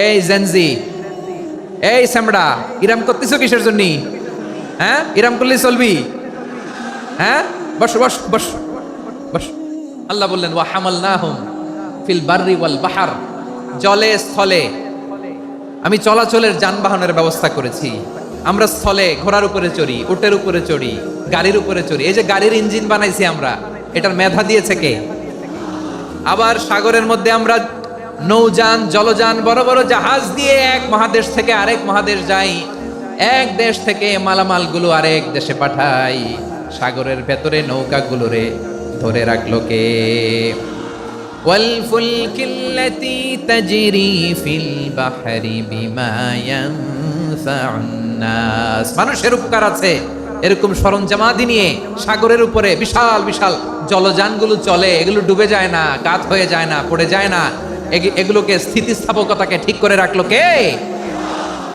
এই জেনজি, এই স্যামড়া, ইরাম করতেছো কিসের জন্য? হ্যাঁ, ইরাম করলে চলবি? হ্যাঁ, বস বস বস বস। আল্লাহ বললেন ওয়া হামালনাহুম ফিল বাররি ওয়াল বাহর, জলে স্থলে আমি চলাচলের যানবাহনের ব্যবস্থা করেছি। আমরা স্থলে ঘোড়ার উপরে চড়ি, উটের উপরে চড়ি, গাড়ির উপরে চড়ি। এই যে গাড়ির ইঞ্জিন বানাইছি আমরা, এটার মেধা দিয়েছে কে? আবার সাগরের মধ্যে আমরা নৌযান, জলযান, বড় বড় জাহাজ দিয়ে এক মহাদেশ থেকে আরেক মহাদেশ যাই, এক দেশ থেকে মালামালগুলো আরেক দেশে পাঠাই। সাগরের ভেতরে নৌকাগুলোরে ধরে রাখলো কে? ওয়ালফুলকিল্লাতী তাজরি ফিল বাহরি বিমা ইয়ানফাউন নাস। মানুষের উপকার আছে এরকম সরঞ্জামাদি নিয়ে সাগরের উপরে বিশাল বিশাল জলযানগুলো চলে, এগুলো ডুবে যায় না, কাত হয়ে যায় না, পড়ে যায় না। এগুলোকে স্থিতিস্থাপকতাকে ঠিক করে রাখলো কে?